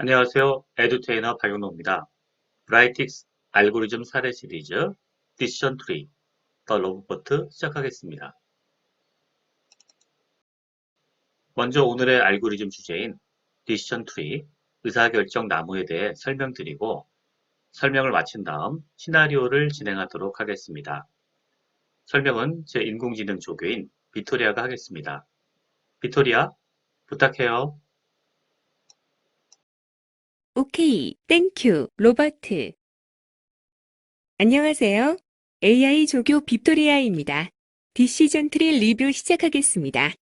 안녕하세요. 에듀테이너 박용노입니다. 브라이틱스 알고리즘 사례 시리즈 디시전 트리 더 로봇버트 시작하겠습니다. 먼저 오늘의 알고리즘 주제인 디시전 트리 의사결정 나무에 대해 설명드리고 설명을 마친 다음 시나리오를 진행하도록 하겠습니다. 설명은 제 인공지능 조교인 비토리아가 하겠습니다. 비토리아, 부탁해요. 오케이, 땡큐, 로버트. 안녕하세요. AI 조교 빅토리아입니다. 디시전 트리 리뷰 시작하겠습니다.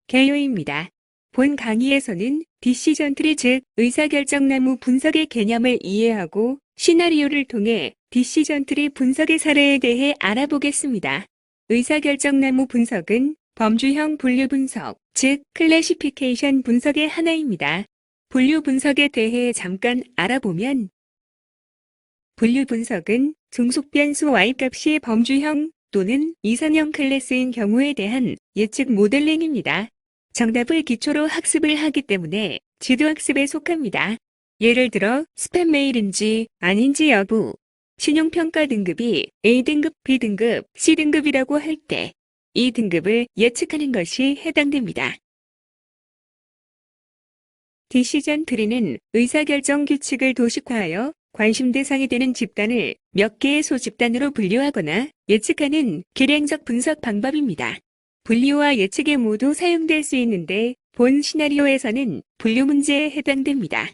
개요입니다. 본 강의에서는 디시전 트리 즉 의사결정나무 분석의 개념을 이해하고 시나리오를 통해 디시전 트리 분석의 사례에 대해 알아보겠습니다. 의사결정나무 분석은 범주형 분류 분석, 즉 클래시피케이션 분석의 하나입니다. 분류 분석에 대해 잠깐 알아보면 분류 분석은 종속 변수 y값이 범주형 또는 이산형 클래스인 경우에 대한 예측 모델링입니다. 정답을 기초로 학습을 하기 때문에 지도학습에 속합니다. 예를 들어 스팸 메일인지 아닌지 여부, 신용평가 등급이 A등급, B등급, C등급이라고 할 때 이 등급을 예측하는 것이 해당됩니다. 디시전 트리는 의사결정 규칙을 도식화하여 관심 대상이 되는 집단을 몇 개의 소집단으로 분류하거나 예측하는 계량적 분석 방법입니다. 분류와 예측에 모두 사용될 수 있는데 본 시나리오에서는 분류 문제에 해당됩니다.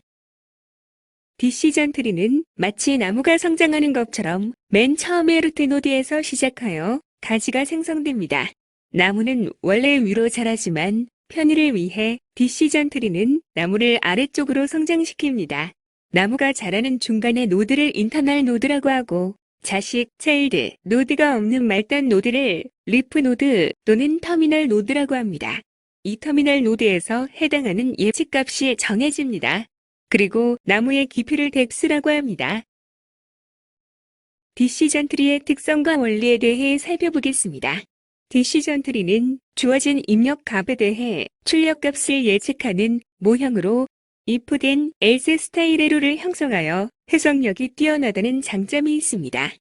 디시전 트리는 마치 나무가 성장하는 것처럼 맨 처음에 루트 노드에서 시작하여 가지가 생성됩니다. 나무는 원래 위로 자라지만 편의를 위해 디시전 트리는 나무를 아래쪽으로 성장시킵니다. 나무가 자라는 중간의 노드를 인터널 노드라고 하고 자식, 차일드, 노드가 없는 말단 노드를 리프 노드 또는 터미널 노드라고 합니다. 이 터미널 노드에서 해당하는 예측값이 정해집니다. 그리고 나무의 깊이를 뎁스라고 합니다. 디시전 트리의 특성과 원리에 대해 살펴보겠습니다. 디시전 트리는 주어진 입력 값에 대해 출력값을 예측하는 모형으로 if then else 스타일의 룰을 형성하여 해석력이 뛰어나다는 장점이 있습니다.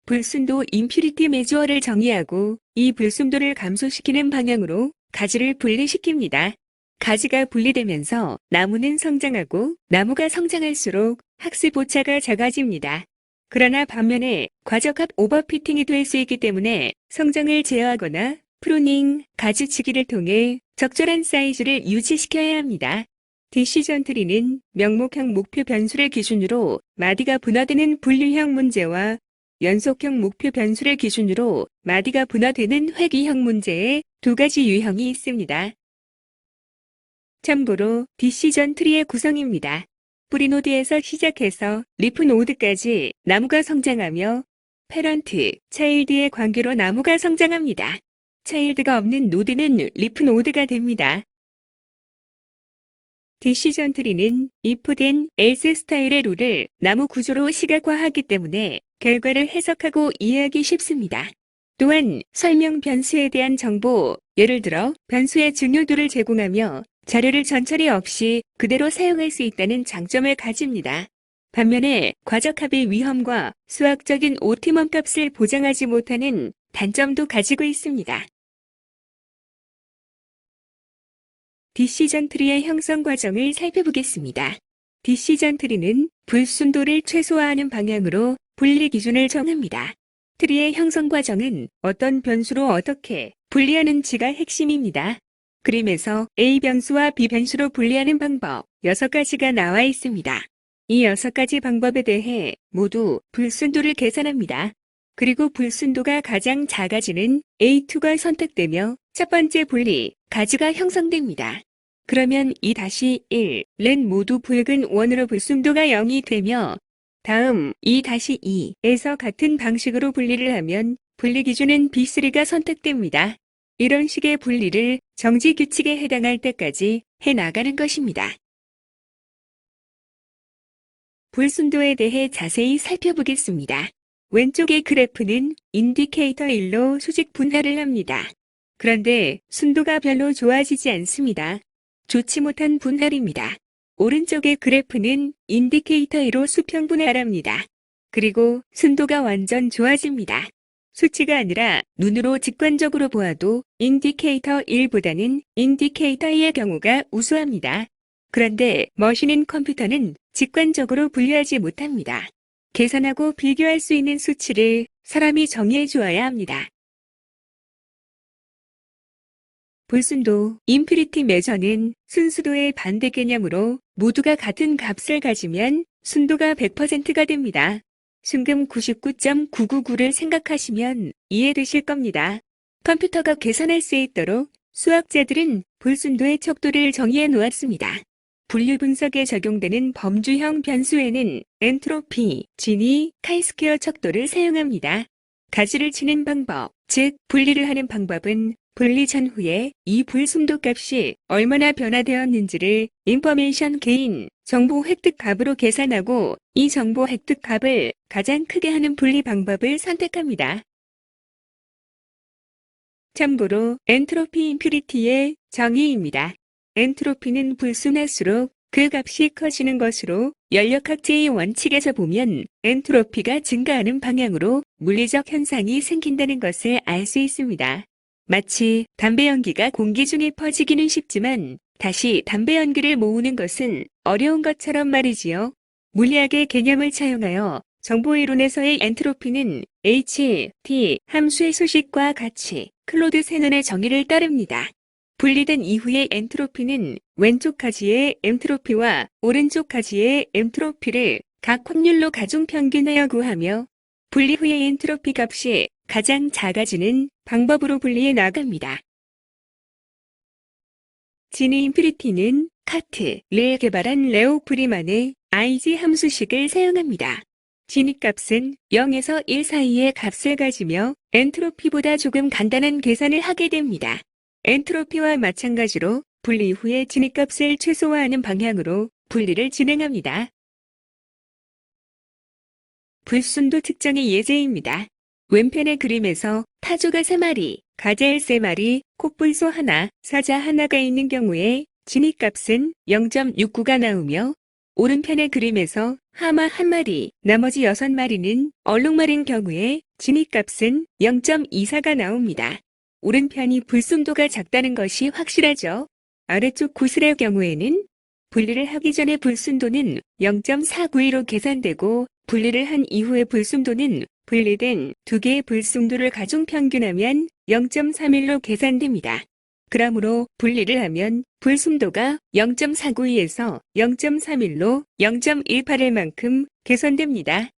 불순도 임퓨리티 메주어를 정의하고 이 불순도를 감소시키는 방향으로 가지를 분리시킵니다. 가지가 분리되면서 나무는 성장하고 나무가 성장할수록 학습 오차가 작아집니다. 그러나 반면에 과적합 오버피팅이 될 수 있기 때문에 성장을 제어하거나 프루닝, 가지치기를 통해 적절한 사이즈를 유지시켜야 합니다. 디시전 트리는 명목형 목표 변수를 기준으로 마디가 분화되는 분류형 문제와 연속형 목표 변수를 기준으로 마디가 분화되는 회귀형 문제의 두 가지 유형이 있습니다. 참고로 디시전 트리의 구성입니다. 뿌리 노드에서 시작해서 리프 노드까지 나무가 성장하며 패런트, 차일드의 관계로 나무가 성장합니다. 차일드가 없는 노드는 리프 노드가 됩니다. 디시전 트리는 if then else 스타일의 룰을 나무 구조로 시각화하기 때문에 결과를 해석하고 이해하기 쉽습니다. 또한 설명 변수에 대한 정보, 예를 들어 변수의 중요도를 제공하며 자료를 전처리 없이 그대로 사용할 수 있다는 장점을 가집니다. 반면에 과적합의 위험과 수학적인 옵티멈 값을 보장하지 못하는 단점도 가지고 있습니다. 디시전 트리의 형성 과정을 살펴보겠습니다. 디시전 트리는 불순도를 최소화하는 방향으로 분리 기준을 정합니다. 트리의 형성 과정은 어떤 변수로 어떻게 분리하는지가 핵심입니다. 그림에서 A 변수와 B 변수로 분리하는 방법 6가지가 나와 있습니다. 이 6가지 방법에 대해 모두 불순도를 계산합니다. 그리고 불순도가 가장 작아지는 A2가 선택되며 첫 번째 분리, 가지가 형성됩니다. 그러면 2-1는 모두 붉은 원으로 불순도가 0이 되며 다음 2-2에서 같은 방식으로 분리를 하면 분리 기준은 B3가 선택됩니다. 이런 식의 분리를 정지 규칙에 해당할 때까지 해나가는 것입니다. 불순도에 대해 자세히 살펴보겠습니다. 왼쪽의 그래프는 인디케이터 1로 수직 분할을 합니다. 그런데 순도가 별로 좋아지지 않습니다. 좋지 못한 분할입니다. 오른쪽의 그래프는 인디케이터 1로 수평 분할합니다. 그리고 순도가 완전 좋아집니다. 수치가 아니라 눈으로 직관적으로 보아도 인디케이터 1보다는 인디케이터 2의 경우가 우수합니다. 그런데 머신인 컴퓨터는 직관적으로 분류하지 못합니다. 계산하고 비교할 수 있는 수치를 사람이 정의해 주어야 합니다. 불순도, 임퓨리티 메저는 순수도의 반대 개념으로 모두가 같은 값을 가지면 순도가 100%가 됩니다. 순금 99.999를 생각하시면 이해되실 겁니다. 컴퓨터가 계산할 수 있도록 수학자들은 불순도의 척도를 정의해 놓았습니다. 분류 분석에 적용되는 범주형 변수에는 엔트로피, 진위, 카이스퀘어 척도를 사용합니다. 가지를 치는 방법, 즉 분리를 하는 방법은 분리 전후에 이 불순도 값이 얼마나 변화되었는지를 인포메이션 게인, 정보 획득 값으로 계산하고 이 정보 획득 값을 가장 크게 하는 분리 방법을 선택합니다. 참고로 엔트로피 임퓨리티의 정의입니다. 엔트로피는 불순할수록 그 값이 커지는 것으로 연력학제의 원칙에서 보면 엔트로피가 증가하는 방향으로 물리적 현상이 생긴다는 것을 알 수 있습니다. 마치 담배 연기가 공기 중에 퍼지기는 쉽지만 다시 담배 연기를 모으는 것은 어려운 것처럼 말이지요. 물리학의 개념을 차용하여 정보이론에서의 엔트로피는 H, T 함수의 수식과 같이 클로드 세넌의 정의를 따릅니다. 분리된 이후의 엔트로피는 왼쪽 가지의 엔트로피와 오른쪽 가지의 엔트로피를 각 확률로 가중평균하여 구하며 분리 후의 엔트로피 값이 가장 작아지는 방법으로 분리해 나갑니다. 진위 임퓨리티는 카트를 개발한 레오 프리만의 IG 함수식을 사용합니다. 진위값은 0에서 1 사이의 값을 가지며 엔트로피보다 조금 간단한 계산을 하게 됩니다. 엔트로피와 마찬가지로 분리 후에 진위값을 최소화하는 방향으로 분리를 진행합니다. 불순도 측정의 예제입니다. 왼편의 그림에서 타조가 3마리, 가젤 3마리, 콧불소 하나, 사자 하나가 있는 경우에 진위값은 0.69가 나오며 오른편의 그림에서 하마 1마리, 나머지 6마리는 얼룩말인 경우에 진위값은 0.24가 나옵니다. 오른편이 불순도가 작다는 것이 확실하죠. 아래쪽 구슬의 경우에는 분리를 하기 전에 불순도는 0.492로 계산되고 분리를 한 이후의 불순도는 분리된 두 개의 불순도를 가중평균하면 0.31로 계산됩니다. 그러므로 분리를 하면 불순도가 0.492에서 0.31로 0.18일 만큼 개선됩니다.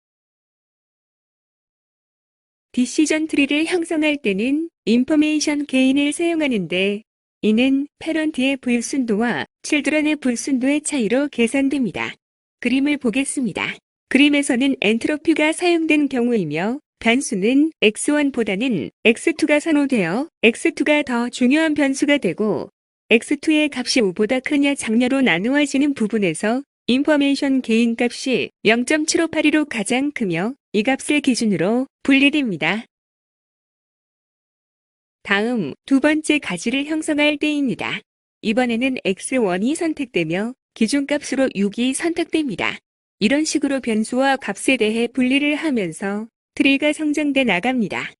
디시전 트리를 형성할 때는 인포메이션 게인을 사용하는데 이는 패런트의 불순도와 칠드런의 불순도의 차이로 계산됩니다. 그림을 보겠습니다. 그림에서는 엔트로피가 사용된 경우이며 변수는 x1보다는 x2가 선호되어 x2가 더 중요한 변수가 되고 x2의 값이 5보다 크냐 작냐로 나누어지는 부분에서 인포메이션 게인 값이 0.7582로 가장 크며 이 값을 기준으로 분리됩니다. 다음 두 번째 가지를 형성할 때입니다. 이번에는 x1이 선택되며 기준값으로 6이 선택됩니다. 이런 식으로 변수와 값에 대해 분리를 하면서 트리가 성장돼 나갑니다.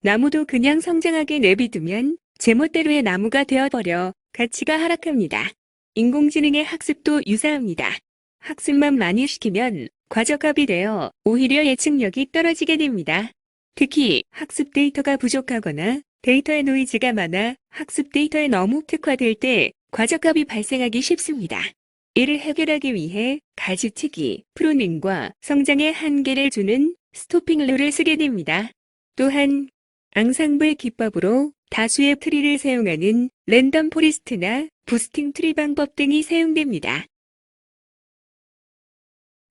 나무도 그냥 성장하게 내비두면 제멋대로의 나무가 되어버려 가치가 하락합니다. 인공지능의 학습도 유사합니다. 학습만 많이 시키면 과적합이 되어 오히려 예측력이 떨어지게 됩니다. 특히 학습 데이터가 부족하거나 데이터의 노이즈가 많아 학습 데이터에 너무 특화될 때 과적합이 발생하기 쉽습니다. 이를 해결하기 위해 가지치기, 프루닝과 성장에 한계를 주는 스토핑 룰을 쓰게 됩니다. 또한 앙상블 기법으로 다수의 트리를 사용하는 랜덤 포리스트나 부스팅 트리 방법 등이 사용됩니다.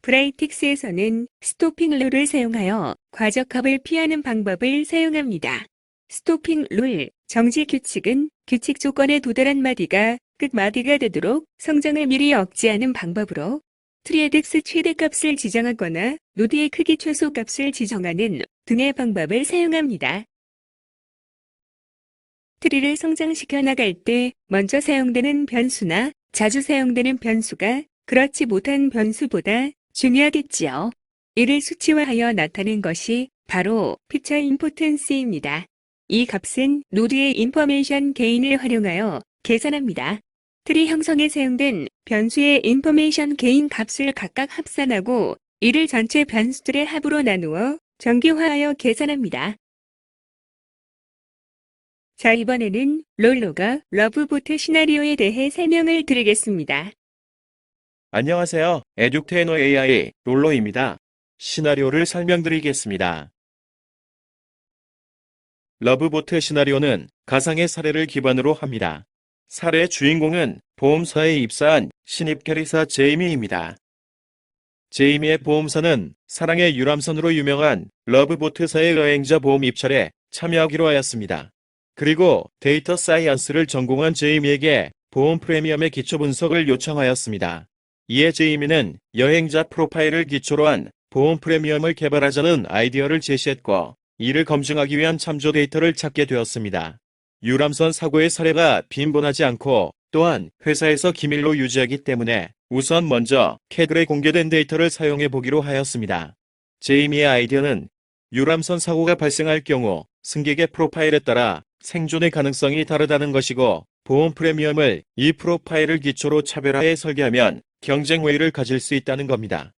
브라이틱스에서는 스토핑 룰을 사용하여 과적합을 피하는 방법을 사용합니다. 스토핑 룰, 정지 규칙은 규칙 조건에 도달한 마디가 끝마디가 되도록 성장을 미리 억제하는 방법으로 트리의 덱스 최대값을 지정하거나 노드의 크기 최소값을 지정하는 등의 방법을 사용합니다. 트리를 성장시켜 나갈 때 먼저 사용되는 변수나 자주 사용되는 변수가 그렇지 못한 변수보다 중요하겠지요. 이를 수치화하여 나타낸 것이 바로 피처 임포턴스입니다. 이 값은 노드의 인포메이션 게인을 활용하여 계산합니다. 트리 형성에 사용된 변수의 인포메이션 게인 값을 각각 합산하고 이를 전체 변수들의 합으로 나누어 정규화하여 계산합니다. 자, 이번에는 롤러가 러브보트 시나리오에 대해 설명을 드리겠습니다. 안녕하세요. 에듀테너 AI 롤러입니다. 시나리오를 설명드리겠습니다. 러브보트 시나리오는 가상의 사례를 기반으로 합니다. 사례 주인공은 보험사에 입사한 신입 캐리사 제이미입니다. 제이미의 보험사는 사랑의 유람선으로 유명한 러브보트사의 여행자 보험 입찰에 참여하기로 하였습니다. 그리고 데이터 사이언스를 전공한 제이미에게 보험 프리미엄의 기초 분석을 요청하였습니다. 이에 제이미는 여행자 프로파일을 기초로 한 보험 프리미엄을 개발하자는 아이디어를 제시했고, 이를 검증하기 위한 참조 데이터를 찾게 되었습니다. 유람선 사고의 사례가 빈번하지 않고 또한 회사에서 기밀로 유지하기 때문에 우선 먼저 캐글에 공개된 데이터를 사용해 보기로 하였습니다. 제이미의 아이디어는 유람선 사고가 발생할 경우 승객의 프로파일에 따라 생존의 가능성이 다르다는 것이고, 보험 프리미엄을 이 프로파일을 기초로 차별화해 설계하면 경쟁 우위를 가질 수 있다는 겁니다.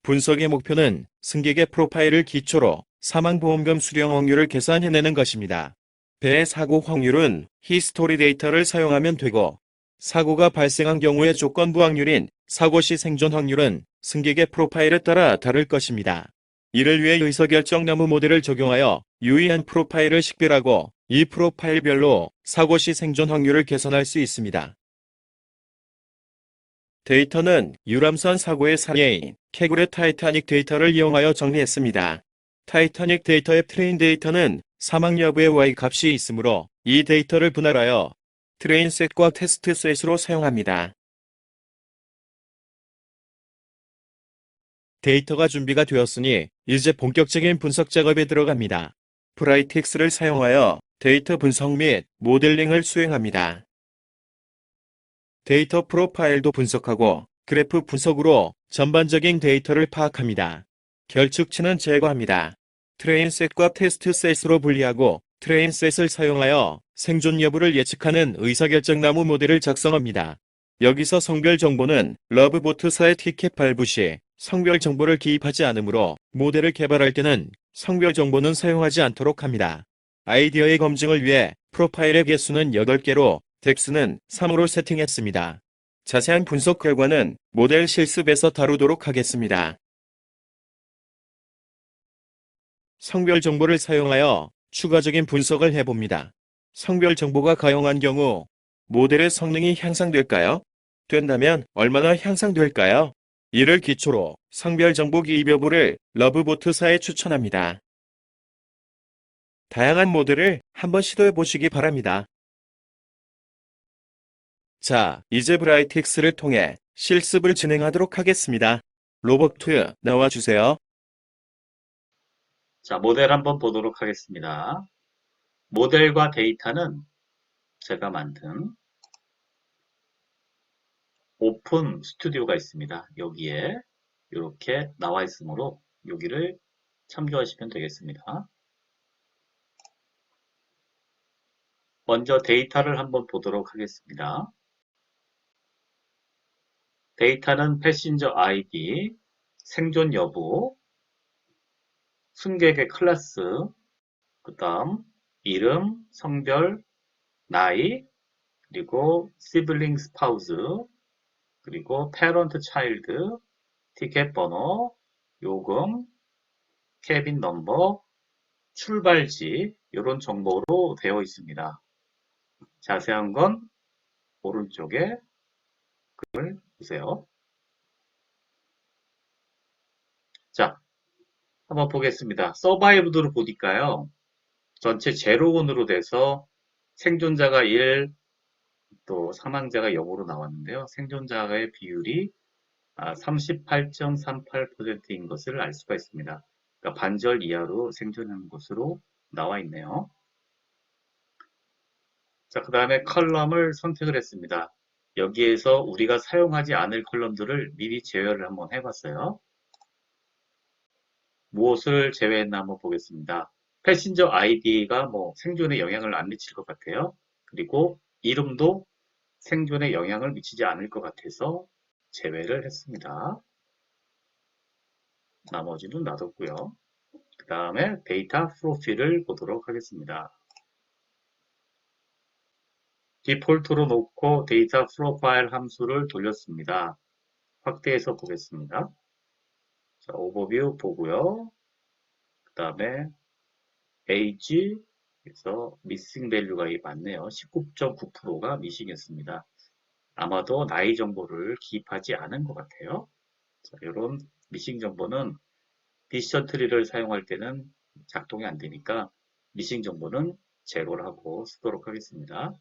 분석의 목표는 승객의 프로파일을 기초로 사망보험금 수령 확률을 계산해내는 것입니다. 배의 사고 확률은 히스토리 데이터를 사용하면 되고, 사고가 발생한 경우의 조건부 확률인 사고 시 생존 확률은 승객의 프로파일에 따라 다를 것입니다. 이를 위해 의사결정 나무 모델을 적용하여 유의한 프로파일을 식별하고 이 프로파일별로 사고 시 생존 확률을 계산할 수 있습니다. 데이터는 유람선 사고의 사례인 캐굴의 타이타닉 데이터를 이용하여 정리했습니다. 타이타닉 데이터의 트레인 데이터는 사망 여부의 Y 값이 있으므로 이 데이터를 분할하여 트레인 셋과 테스트 셋으로 사용합니다. 데이터가 준비가 되었으니 이제 본격적인 분석 작업에 들어갑니다. 브라이텍스를 사용하여 데이터 분석 및 모델링을 수행합니다. 데이터 프로파일도 분석하고 그래프 분석으로 전반적인 데이터를 파악합니다. 결축치는 제거합니다. 트레인 셋과 테스트 셋으로 분리하고 트레인 셋을 사용하여 생존 여부를 예측하는 의사결정 나무 모델을 작성합니다. 여기서 성별 정보는 러브보트사의 티켓 발부 시 성별 정보를 기입하지 않으므로 모델을 개발할 때는 성별 정보는 사용하지 않도록 합니다. 아이디어의 검증을 위해 프로파일의 개수는 8개로 덱스는 3으로 세팅했습니다. 자세한 분석 결과는 모델 실습에서 다루도록 하겠습니다. 성별 정보를 사용하여 추가적인 분석을 해봅니다. 성별 정보가 가용한 경우 모델의 성능이 향상될까요? 된다면 얼마나 향상될까요? 이를 기초로 성별 정보 기입 여부를 러브보트사에 추천합니다. 다양한 모델을 한번 시도해 보시기 바랍니다. 자, 이제 브라이텍스를 통해 실습을 진행하도록 하겠습니다. 로버트, 나와주세요. 자, 모델 한번 보도록 하겠습니다. 모델과 데이터는 제가 만든 오픈 스튜디오가 있습니다. 여기에 이렇게 나와 있으므로 여기를 참조하시면 되겠습니다. 먼저 데이터를 한번 보도록 하겠습니다. 데이터는 패신저 아이디, 생존 여부, 승객의 클래스, 그 다음 이름, 성별, 나이, 그리고 시블링 스파우스, 그리고 패런트 차일드, 티켓 번호, 요금, 캐빈 넘버, 출발지 이런 정보로 되어 있습니다. 자세한 건 오른쪽에 글을 보세요. 자, 한번 보겠습니다. 서바이브드로 보니까요. 전체 제로원으로 돼서 생존자가 1, 또 사망자가 0으로 나왔는데요. 생존자의 비율이 38.38%인 것을 알 수가 있습니다. 그러니까 반절 이하로 생존하는 것으로 나와 있네요. 자, 그 다음에 컬럼을 선택을 했습니다. 여기에서 우리가 사용하지 않을 컬럼들을 미리 제외를 한번 해봤어요. 무엇을 제외했나 한번 보겠습니다. 패신저 아이디가 뭐 생존에 영향을 안 미칠 것 같아요. 그리고 이름도 생존에 영향을 미치지 않을 것 같아서 제외를 했습니다. 나머지는 놔뒀고요. 그 다음에 데이터 프로필을 보도록 하겠습니다. 디폴트로 놓고 데이터 프로파일 함수를 돌렸습니다. 확대해서 보겠습니다. 자, 오버뷰 보고요. 그 다음에 age 그래서 미싱 밸류가 맞네요. 19.9%가 미싱이었습니다. 아마도 나이 정보를 기입하지 않은 것 같아요. 자, 이런 미싱 정보는 디시전 트리를 사용할 때는 작동이 안 되니까 미싱 정보는 제로를 하고 쓰도록 하겠습니다.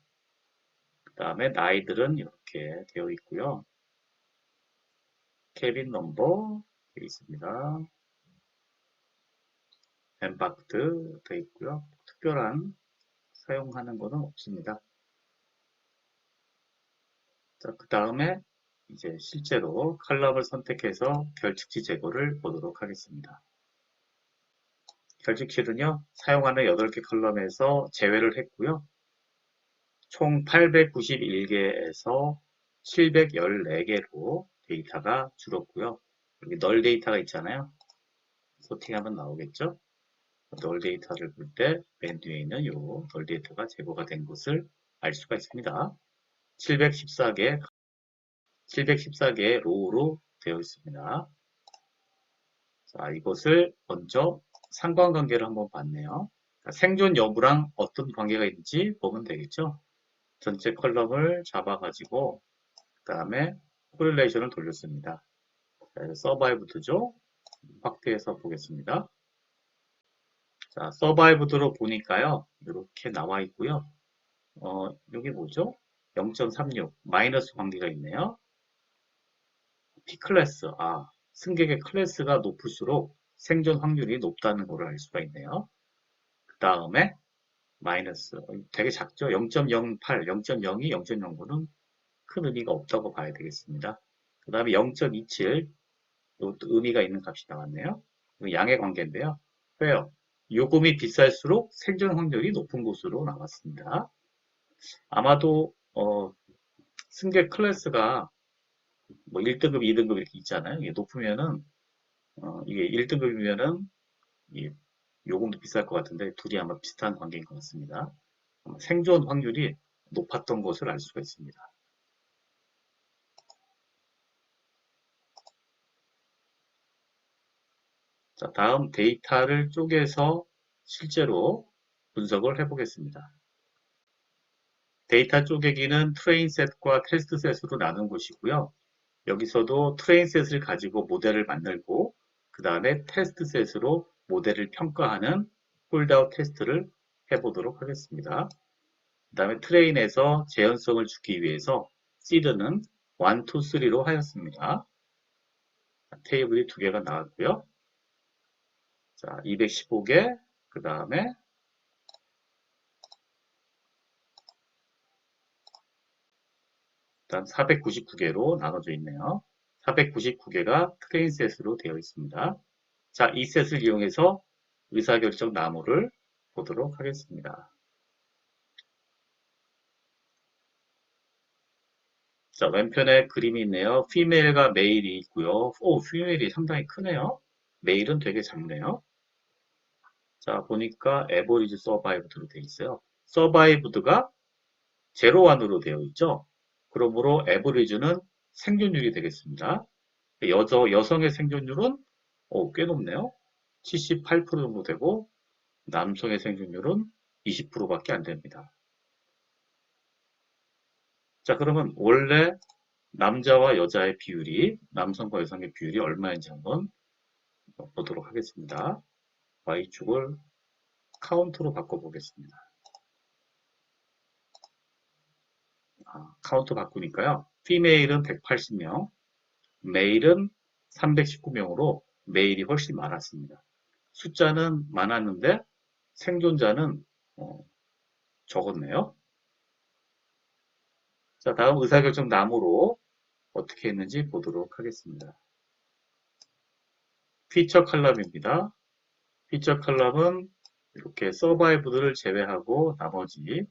그 다음에 나이들은 이렇게 되어 있고요. 캐빈 넘버 되어 있습니다. 엠박트 되어 있고요. 특별한 사용하는 것은 없습니다. 자, 그 다음에 이제 실제로 컬럼을 선택해서 결측치 제거를 보도록 하겠습니다. 결측치는요, 사용하는 8개 컬럼에서 제외를 했고요. 총 891개에서 714개로 데이터가 줄었고요. 여기 널 데이터가 있잖아요. 소팅하면 나오겠죠? 널 데이터를 볼 때 맨 뒤에 있는 요 널 데이터가 제거가 된 것을 알 수가 있습니다. 714개 로우로 되어 있습니다. 자, 이것을 먼저 상관관계를 한번 봤네요. 생존 여부랑 어떤 관계가 있는지 보면 되겠죠. 전체 컬럼을 잡아가지고 그 다음에 코릴레이션을 돌렸습니다. 서바이브드죠. 확대해서 보겠습니다. 자, 서바이브드로 보니까요. 이렇게 나와 있고요. 여기 뭐죠? 0.36 마이너스 관계가 있네요. P클래스, 승객의 클래스가 높을수록 생존 확률이 높다는 것을 알 수가 있네요. 그 다음에 마이너스, 되게 작죠? 0.08, 0.02, 0.09는 큰 의미가 없다고 봐야 되겠습니다. 그 다음에 0.27, 이것도 의미가 있는 값이 나왔네요. 양의 관계인데요. 왜요? 요금이 비쌀수록 생존 확률이 높은 곳으로 나왔습니다. 아마도 승객 클래스가 뭐 1등급, 2등급 이렇게 있잖아요. 이게 높으면은 이게 1등급이면은 요금도 비쌀 것 같은데 둘이 아마 비슷한 관계인 것 같습니다. 생존 확률이 높았던 것을 알 수가 있습니다. 자, 다음 데이터를 쪼개서 실제로 분석을 해보겠습니다. 데이터 쪼개기는 트레인 셋과 테스트 셋으로 나눈 것이고요. 여기서도 트레인 셋을 가지고 모델을 만들고 그 다음에 테스트 셋으로 모델을 평가하는 홀드아웃 테스트를 해보도록 하겠습니다. 그 다음에 트레인에서 재현성을 주기 위해서 시드는 1, 2, 3로 하였습니다. 테이블이 2개가 나왔고요. 자, 215개, 그 다음에 일단 499개로 나눠져 있네요. 499개가 트레인 셋으로 되어 있습니다. 자, 이 셋을 이용해서 의사결정 나무를 보도록 하겠습니다. 자, 왼편에 그림이 있네요. 피메일과 메일이 있고요. 피메일이 상당히 크네요. 메일은 되게 작네요. 자, 보니까 에버리지 서바이브드로 되어 있어요. 서바이브드가 0, 1으로 되어 있죠. 그러므로 에버리지는 생존율이 되겠습니다. 여성의 생존율은 꽤 높네요. 78% 정도 되고 남성의 생존율은 20%밖에 안 됩니다. 자, 그러면 원래 남자와 여자의 비율이, 남성과 여성의 비율이 얼마인지 한번 보도록 하겠습니다. Y축을 카운트로 바꿔보겠습니다. 카운트 바꾸니까요. 피메일은 180명, 메일은 319명으로 메일이 훨씬 많았습니다. 숫자는 많았는데 생존자는 적었네요. 자, 다음 의사결정 나무로 어떻게 했는지 보도록 하겠습니다. 피처 칼럼입니다. 피처 칼럼은 이렇게 서바이브들을 제외하고 나머지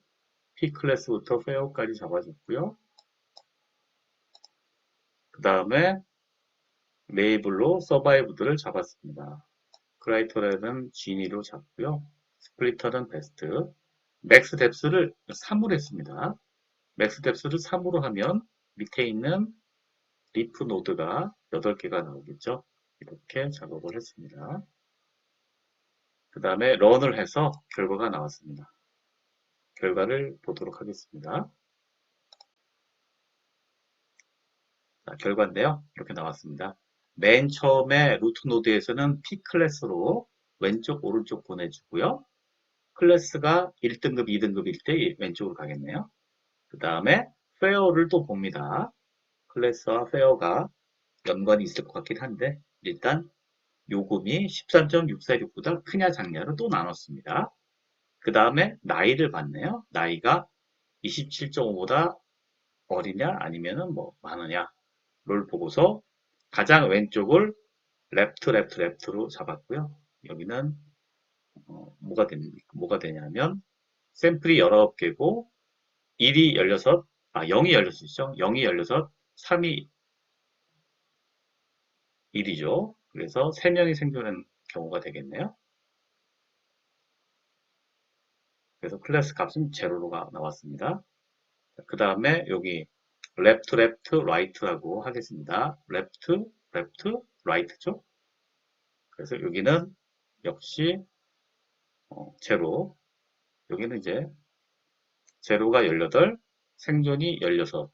P 클래스부터 페어까지 잡아줬고요. 그 다음에 레이블로 서바이브들을 잡았습니다. 크라이터레는 지니로 잡고요. 스플리터는 베스트. 맥스 뎁스를 3으로 했습니다. 맥스 뎁스를 3으로 하면 밑에 있는 리프 노드가 8개가 나오겠죠. 이렇게 작업을 했습니다. 그 다음에 런을 해서 결과가 나왔습니다. 결과를 보도록 하겠습니다. 자, 결과인데요. 이렇게 나왔습니다. 맨 처음에 루트 노드에서는 P 클래스로 왼쪽 오른쪽 보내주고요. 클래스가 1등급 2등급일 때 왼쪽으로 가겠네요. 그 다음에 페어를 또 봅니다. 클래스와 페어가 연관이 있을 것 같긴 한데 일단 요금이 13.646보다 크냐 작냐로 또 나눴습니다. 그 다음에 나이를 봤네요. 나이가 27.5보다 어리냐 아니면은 뭐 많으냐를 보고서 가장 왼쪽을 랩트로 잡았고요. 여기는 뭐가 되냐면 샘플이 19개고 1이 16, 0이 16이죠. 0이 16, 3이 1이죠. 그래서 3명이 생존한 경우가 되겠네요. 그래서 클래스 값은 제로가 나왔습니다. 그 다음에 여기 left, right라고 하겠습니다. left, right죠. 그래서 여기는 역시 제로. 여기는 이제 제로가 18, 생존이 16,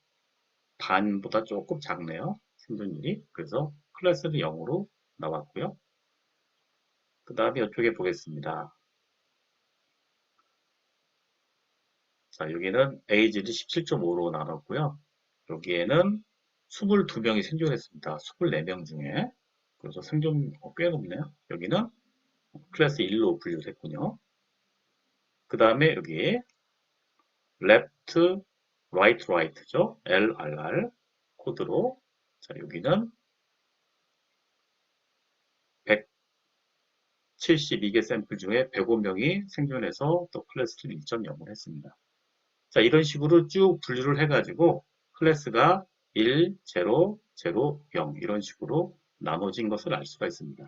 반보다 조금 작네요. 생존율이. 그래서 클래스는 0으로 나왔고요. 그 다음에 이쪽에 보겠습니다. 자, 여기는 age를 17.5로 나눴고요. 여기에는 22명이 생존했습니다. 24명 중에. 그래서 생존 꽤 높네요. 여기는 클래스 1로 분류를 했군요. 그 다음에 여기 left, right죠. LRR 코드로. 자, 여기는 172개 샘플 중에 105명이 생존해서 또 클래스를 1.0을 했습니다. 자, 이런 식으로 쭉 분류를 해가지고 클래스가 1, 0, 0, 0 이런 식으로 나눠진 것을 알 수가 있습니다.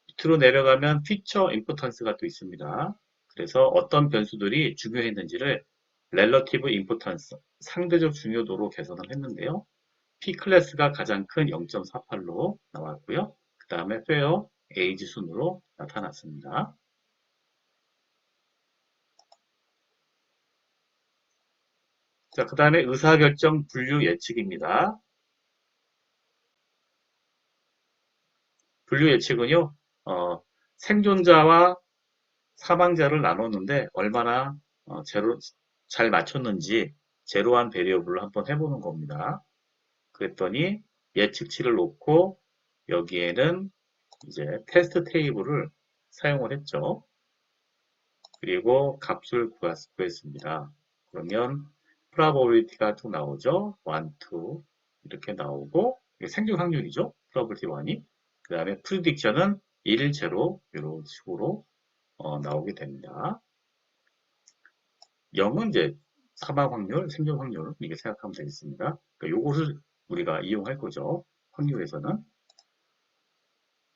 밑으로 내려가면 피처 임포턴스가 또 있습니다. 그래서 어떤 변수들이 중요했는지를 렐러티브 임포턴스, 상대적 중요도로 개선을 했는데요. P 클래스가 가장 큰 0.48로 나왔고요. 그 다음에 페어, 에이지 순으로 나타났습니다. 자, 그 다음에 의사결정 분류 예측입니다. 분류 예측은요, 생존자와 사망자를 나눴는데 얼마나 잘 맞췄는지 제로한 베리어블로 한번 해보는 겁니다. 그랬더니 예측치를 놓고 여기에는 이제 테스트 테이블을 사용을 했죠. 그리고 값을 구했습니다. 그러면 probability가 또 나오죠. 1, 2 이렇게 나오고 이게 생존 확률이죠. probability 1이. 그 다음에 prediction은 1, 0 이런 식으로 나오게 됩니다. 0은 이제 사망 확률, 생존 확률 이렇게 생각하면 되겠습니다. 그러니까 요것을 우리가 이용할 거죠. 확률에서는.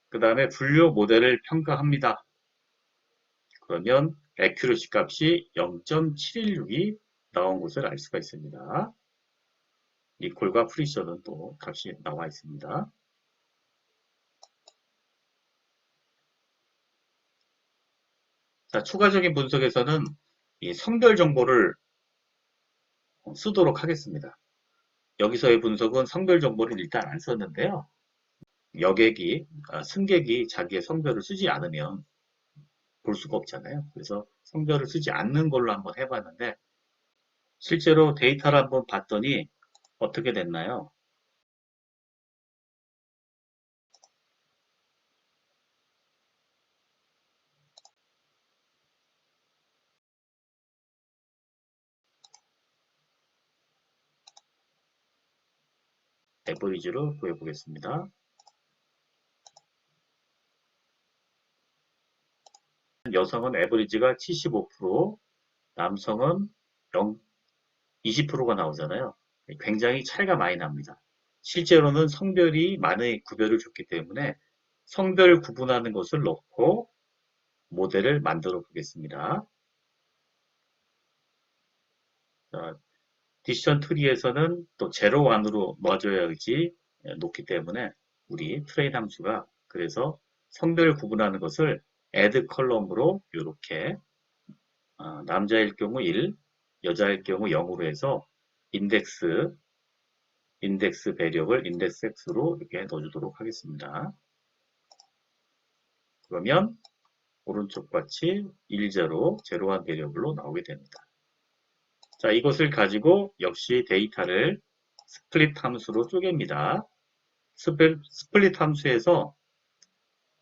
그 다음에 분류 모델을 평가합니다. 그러면 accuracy 값이 0.716이 나온 것을 알 수가 있습니다. 리콜과 프리셔는 또 값이 나와 있습니다. 자, 추가적인 분석에서는 이 성별 정보를 쓰도록 하겠습니다. 여기서의 분석은 성별 정보를 일단 안 썼는데요. 승객이 자기의 성별을 쓰지 않으면 볼 수가 없잖아요. 그래서 성별을 쓰지 않는 걸로 한번 해봤는데 실제로 데이터를 한번 봤더니 어떻게 됐나요? 에버리지로 구해보겠습니다. 여성은 에버리지가 75%, 남성은 20%가 나오잖아요. 굉장히 차이가 많이 납니다. 실제로는 성별이 많은 구별을 줬기 때문에 성별 구분하는 것을 넣고 모델을 만들어 보겠습니다. 자, 디시전 트리에서는 또 제로 원으로 넣어줘야지 높기 때문에 우리 트레인 함수가 그래서 성별 구분하는 것을 add 컬럼으로 이렇게 남자일 경우 1, 여자일 경우 0으로 해서 인덱스 배리어블 인덱스 x로 이렇게 넣어주도록 하겠습니다. 그러면 오른쪽 같이 1, 0, 1 배리어블로 나오게 됩니다. 자, 이것을 가지고 역시 데이터를 스플릿 함수로 쪼갭니다. 스플릿 함수에서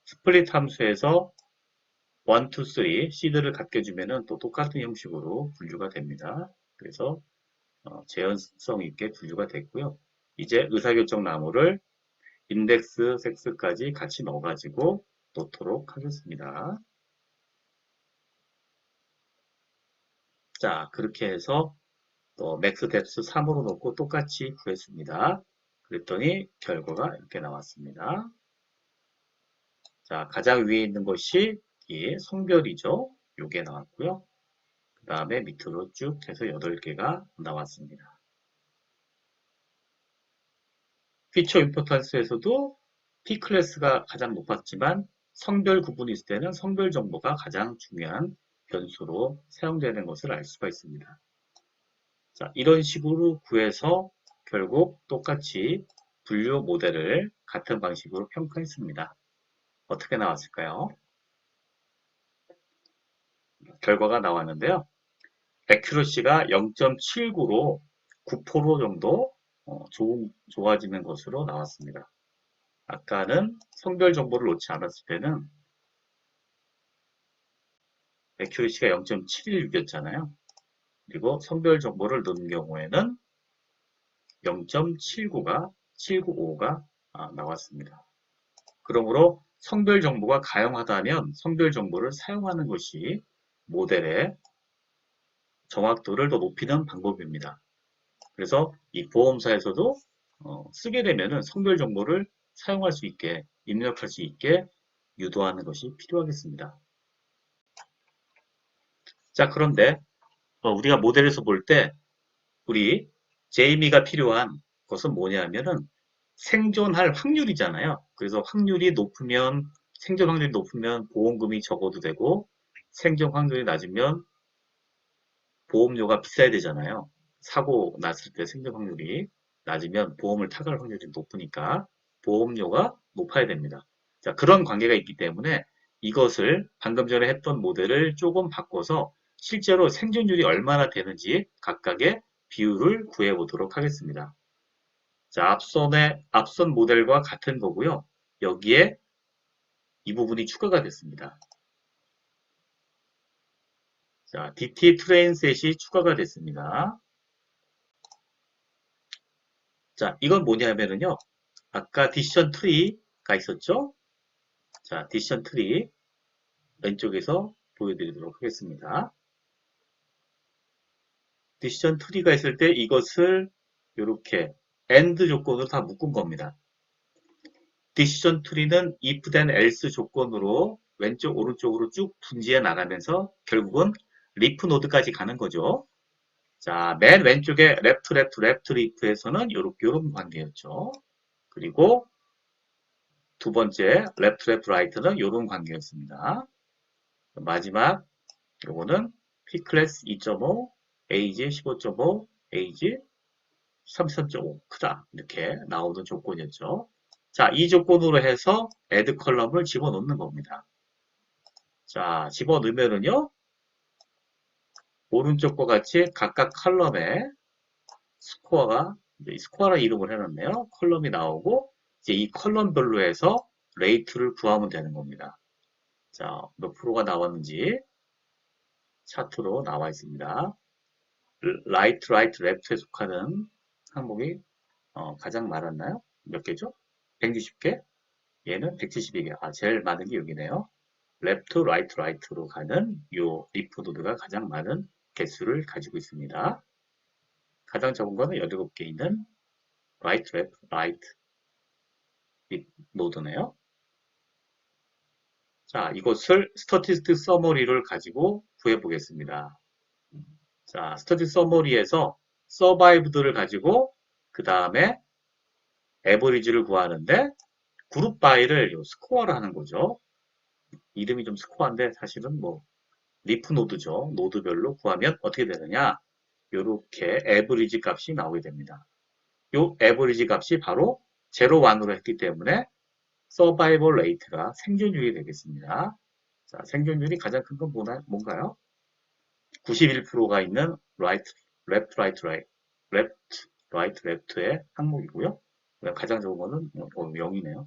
1, 2, 3 시드를 갖게 주면은 또 똑같은 형식으로 분류가 됩니다. 그래서 재현성 있게 분류가 됐고요. 이제 의사결정 나무를 인덱스 섹스까지 같이 넣어가지고 놓도록 하겠습니다. 자, 그렇게 해서 또 맥스 뎁스 3으로 놓고 똑같이 구했습니다. 그랬더니 결과가 이렇게 나왔습니다. 자, 가장 위에 있는 것이 이 성별이죠. 요게 나왔고요. 그 다음에 밑으로 쭉 해서 8개가 나왔습니다. 피처 임포턴스에서도 P 클래스가 가장 높았지만 성별 구분이 있을 때는 성별 정보가 가장 중요한 변수로 사용되는 것을 알 수가 있습니다. 자, 이런 식으로 구해서 결국 똑같이 분류 모델을 같은 방식으로 평가했습니다. 어떻게 나왔을까요? 결과가 나왔는데요. 애큐러시가 0.79로 9% 정도 좋아지는 것으로 나왔습니다. 아까는 성별 정보를 놓지 않았을 때는 애큐러시가 0.716이었잖아요. 그리고 성별 정보를 넣은 경우에는 795가 나왔습니다. 그러므로 성별 정보가 가용하다면 성별 정보를 사용하는 것이 모델의 정확도를 더 높이는 방법입니다. 그래서 이 보험사에서도 쓰게 되면 성별 정보를 사용할 수 있게, 입력할 수 있게 유도하는 것이 필요하겠습니다. 자, 그런데 우리가 모델에서 볼 때 우리 제이미가 필요한 것은 뭐냐면은 생존할 확률이잖아요. 그래서 확률이 높으면 생존 확률이 높으면 보험금이 적어도 되고 생존 확률이 낮으면 보험료가 비싸야 되잖아요. 사고 났을 때 생존 확률이 낮으면 보험을 타갈 확률이 높으니까 보험료가 높아야 됩니다. 자, 그런 관계가 있기 때문에 이것을 방금 전에 했던 모델을 조금 바꿔서 실제로 생존율이 얼마나 되는지 각각의 비율을 구해 보도록 하겠습니다. 자, 앞선 모델과 같은 거고요. 여기에 이 부분이 추가가 됐습니다. 자, DT 트레인셋이 추가가 됐습니다. 자, 이건 뭐냐면은요. 아까 디시전 트리가 있었죠? 자, 디시전 트리 왼쪽에서 보여드리도록 하겠습니다. 디시전 트리가 있을 때 이것을 이렇게 AND 조건으로 다 묶은 겁니다. 디시전 트리는 if then else 조건으로 왼쪽 오른쪽으로 쭉 분지해 나가면서 결국은 리프 노드까지 가는 거죠. 자, 맨 왼쪽에 left 리프에서는 이런 관계였죠. 그리고 두 번째 left right는 이런 관계였습니다. 마지막 요거는 P 클래스 2.5, age 15.5, age 33.5 크다 이렇게 나오는 조건이었죠. 자, 이 조건으로 해서 add 컬럼을 집어넣는 겁니다. 자, 집어넣으면은요 오른쪽과 같이 각각 컬럼에 스코어가 스코어라 이름을 해놨네요. 컬럼이 나오고 이제 이 컬럼별로 해서 레이트를 구하면 되는 겁니다. 자, 몇 프로가 나왔는지 차트로 나와 있습니다. 라이트, 레프트에 속하는 항목이 가장 많았나요? 몇 개죠? 160개? 얘는 172개. 제일 많은 게 여기네요. left, right, right로 가는 요 리프 노드가 가장 많은 개수를 가지고 있습니다. 가장 적은 거는 17개 있는 right, left, right 노드네요. 자, 이것을 스태티스틱 서머리를 가지고 구해 보겠습니다. 자, 스태티스틱 서머리에서 서바이브드를 가지고 그 다음에 에버리지를 구하는데 그룹 바이를 스코어를 하는 거죠. 이름이 좀 스코어인데 사실은 뭐 리프 노드죠. 노드별로 구하면 어떻게 되느냐? 이렇게 에버리지 값이 나오게 됩니다. 요 에버리지 값이 바로 0, 1으로 했기 때문에 서바이벌 레이트가 생존율이 되겠습니다. 자, 생존율이 가장 큰 건 뭔가요? 91%가 있는 right, left, right, right, left, right, left의 항목이고요. 가장 적은 거는 0이네요.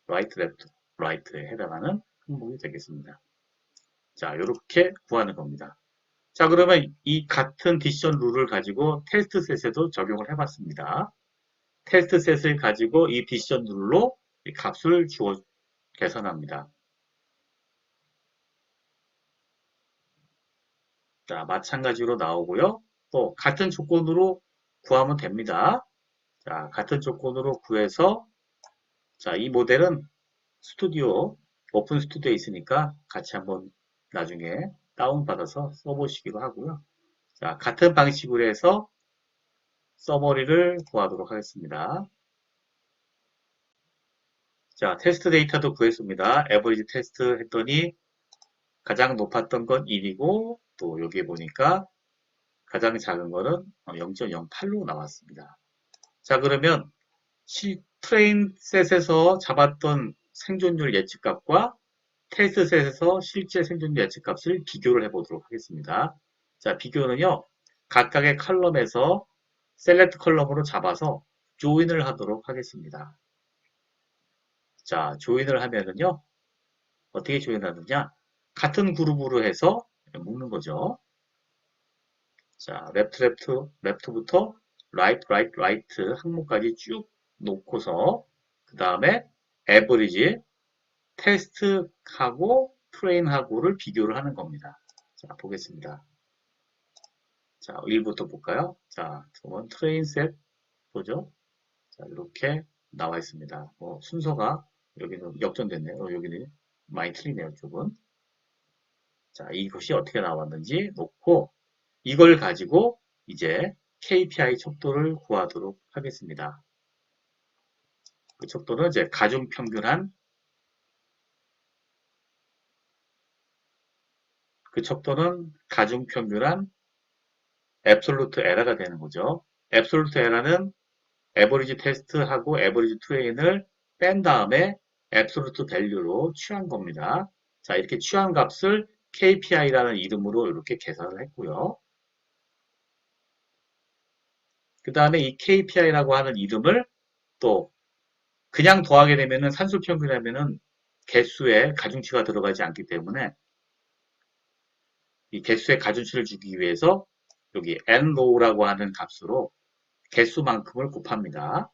right, left, right에 해당하는 항목이 되겠습니다. 자, 이렇게 구하는 겁니다. 자, 그러면 이 같은 디시전 룰을 가지고 테스트 셋에도 적용을 해봤습니다. 테스트 셋을 가지고 이 디시전 룰로 이 값을 주어 계산합니다. 자, 마찬가지로 나오고요. 또 같은 조건으로 구하면 됩니다. 자, 같은 조건으로 구해서 자, 이 모델은 스튜디오, 오픈 스튜디오에 있으니까 같이 한번 나중에 다운받아서 써보시기로 하고요. 자, 같은 방식으로 해서 서머리를 구하도록 하겠습니다. 자, 테스트 데이터도 구했습니다. 에버리지 테스트 했더니 가장 높았던 건 1이고 또 여기에 보니까 가장 작은 거는 0.08로 나왔습니다. 자, 그러면 트레인 셋에서 잡았던 생존율 예측값과 테스트 셋에서 실제 생존율 예측값을 비교를 해보도록 하겠습니다. 자, 비교는요. 각각의 컬럼에서 셀렉트 컬럼으로 잡아서 조인을 하도록 하겠습니다. 자, 조인을 하면은요. 어떻게 조인하느냐? 같은 그룹으로 해서 묶는 거죠. 자, 레프트부터 라이트 항목까지 쭉 놓고서 그 다음에 에버리지, 테스트하고 트레인하고를 비교를 하는 겁니다. 자, 보겠습니다. 자, 1부터 볼까요? 자, 그러면 트레인 셋 보죠. 자, 이렇게 나와 있습니다. 순서가 여기는 역전됐네요. 여기는 많이 틀리네요, 쪽은. 자, 이것이 어떻게 나왔는지 놓고 이걸 가지고 이제 KPI 척도를 구하도록 하겠습니다. 그 척도는 이제 가중평균한 앱솔루트 에러가 되는 거죠. 앱솔루트 에러는 에버리지 테스트하고 에버리지 트레인을 뺀 다음에 앱솔루트 밸류로 취한 겁니다. 자, 이렇게 취한 값을 KPI라는 이름으로 이렇게 계산을 했고요. 그 다음에 이 KPI라고 하는 이름을 또 그냥 더하게 되면은 산술평균하면은 개수에 가중치가 들어가지 않기 때문에 이 개수의 가중치를 주기 위해서 여기 nrow라고 하는 값으로 개수만큼을 곱합니다.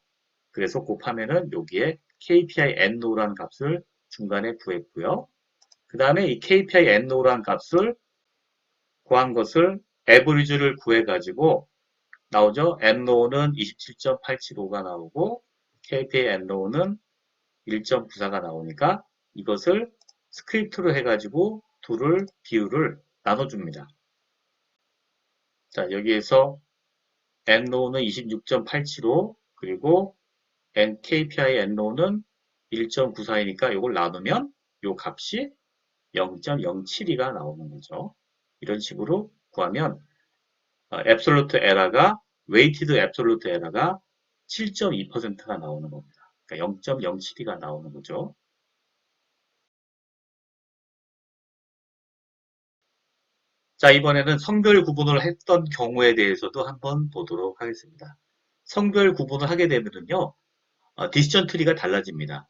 그래서 곱하면은 여기에 KPI nrow라는 값을 중간에 구했고요. 그 다음에 이 KPI nrow라는 값을 구한 것을 average를 구해가지고 나오죠. nrow는 27.875가 나오고 KPI nrow는 1.94가 나오니까 이것을 스크립트로 해가지고 비율을 나눠줍니다. 자, 여기에서 nrow는 26.875 그리고 KPI nrow는 1.94이니까 이걸 나누면 이 값이 0.072가 나오는 거죠. 이런 식으로 구하면 앱솔루트 에러가 웨이티드 앱솔루트 에러가 7.2%가 나오는 겁니다. 그러니까 0.072가 나오는 거죠. 자, 이번에는 성별 구분을 했던 경우에 대해서도 한번 보도록 하겠습니다. 성별 구분을 하게 되면요, 디시전 트리가 달라집니다.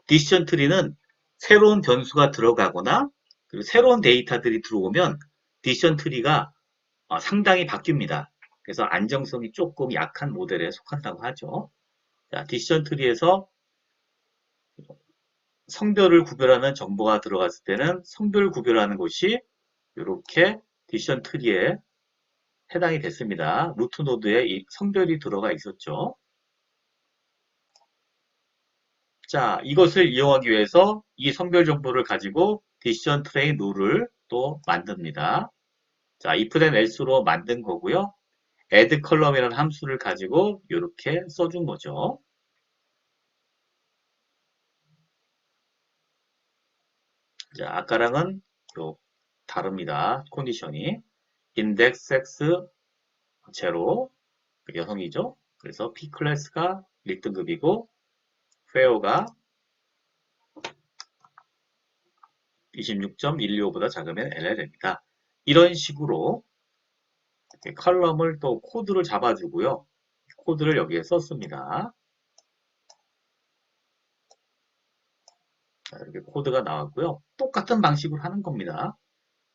디시전 트리는 새로운 변수가 들어가거나 그리고 새로운 데이터들이 들어오면 디시전 트리가 상당히 바뀝니다. 그래서 안정성이 조금 약한 모델에 속한다고 하죠. 자, 디시전 트리에서 성별을 구별하는 정보가 들어갔을 때는 성별 구별하는 곳이 이렇게 디시전 트리에 해당이 됐습니다. 루트 노드에 이 성별이 들어가 있었죠. 자, 이것을 이용하기 위해서 이 성별 정보를 가지고 디시전 트레이 룰을 또 만듭니다. 자, if then else로 만든 거고요. add column이라는 함수를 가지고 이렇게 써준 거죠. 자, 아까랑은 좀 다릅니다. 컨디션이. index x 0, 여성이죠. 그래서 p 클래스가 1등급이고 fair가 26.125보다 작으면 LL입니다. 이런 식으로 이렇게 컬럼을 또 코드를 잡아주고요. 코드를 여기에 썼습니다. 자, 이렇게 코드가 나왔고요. 똑같은 방식으로 하는 겁니다.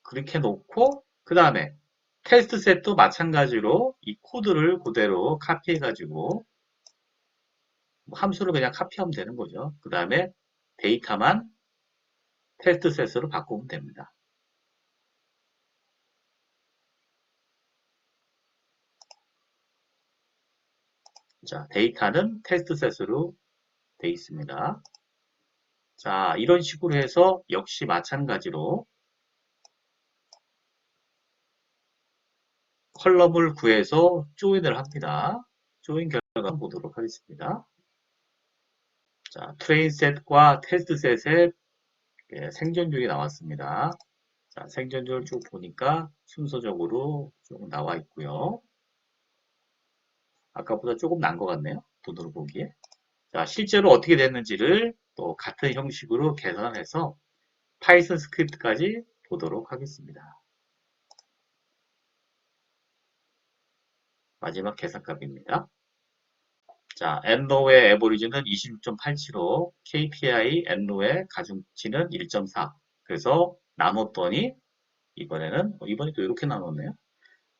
그렇게 놓고 그 다음에 테스트 셋도 마찬가지로 이 코드를 그대로 카피해가지고 함수를 그냥 카피하면 되는 거죠. 그 다음에 데이터만 테스트 셋으로 바꾸면 됩니다. 자, 데이터는 테스트 셋으로 되어 있습니다. 자, 이런 식으로 해서 역시 마찬가지로 컬럼을 구해서 조인을 합니다. 조인 결과 보도록 하겠습니다. 자, 트레인 셋과 테스트 셋의 생존율이 나왔습니다. 자, 생존율 쭉 보니까 순서적으로 좀 나와 있고요. 아까보다 조금 난 것 같네요. 눈으로 보기에. 자, 실제로 어떻게 됐는지를 또 같은 형식으로 계산해서 파이썬 스크립트까지 보도록 하겠습니다. 마지막 계산값입니다. 자, n로의 에버리지는 26.875, KPI n로의 가중치는 1.4. 그래서 나눴더니 이번에는 이번에 또 이렇게 나눴네요.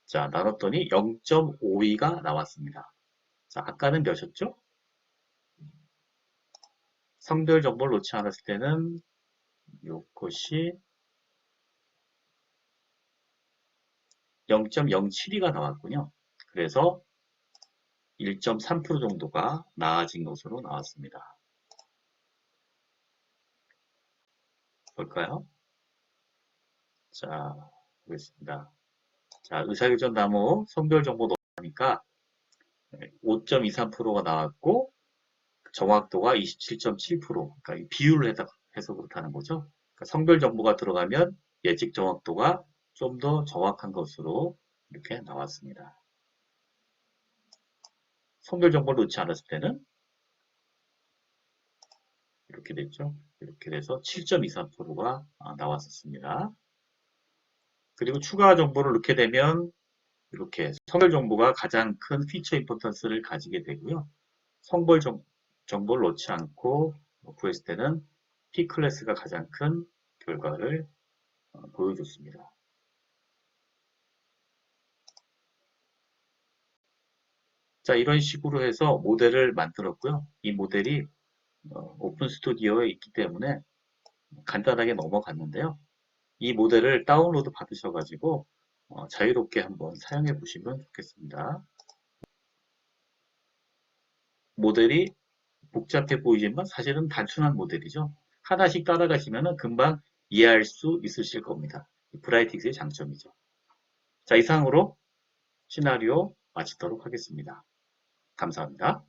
자, 나눴더니 0.52가 나왔습니다. 자, 아까는 몇이었죠? 성별 정보를 놓지 않았을 때는 이것이 0.072가 나왔군요. 그래서 1.3% 정도가 나아진 것으로 나왔습니다. 볼까요? 자, 보겠습니다. 자, 의사결정 나무 성별 정보 넣으니까 5.23%가 나왔고 정확도가 27.7%. 그러니까 이 비율을 해서 그렇다는 거죠. 그러니까 성별 정보가 들어가면 예측 정확도가 좀 더 정확한 것으로 이렇게 나왔습니다. 성별 정보를 넣지 않았을 때는 이렇게 됐죠. 이렇게 돼서 7.23%가 나왔었습니다. 그리고 추가 정보를 넣게 되면 이렇게 성별 정보가 가장 큰 피처 임포턴스를 가지게 되고요. 성별 정보를 넣지 않고 구했을 때는 P 클래스가 가장 큰 결과를 보여줬습니다. 자, 이런 식으로 해서 모델을 만들었고요. 이 모델이 오픈 스튜디오에 있기 때문에 간단하게 넘어갔는데요. 이 모델을 다운로드 받으셔가지고 자유롭게 한번 사용해 보시면 좋겠습니다. 모델이 복잡해 보이지만 사실은 단순한 모델이죠. 하나씩 따라가시면 금방 이해할 수 있으실 겁니다. 브라이틱스의 장점이죠. 자, 이상으로 시나리오 마치도록 하겠습니다. 감사합니다.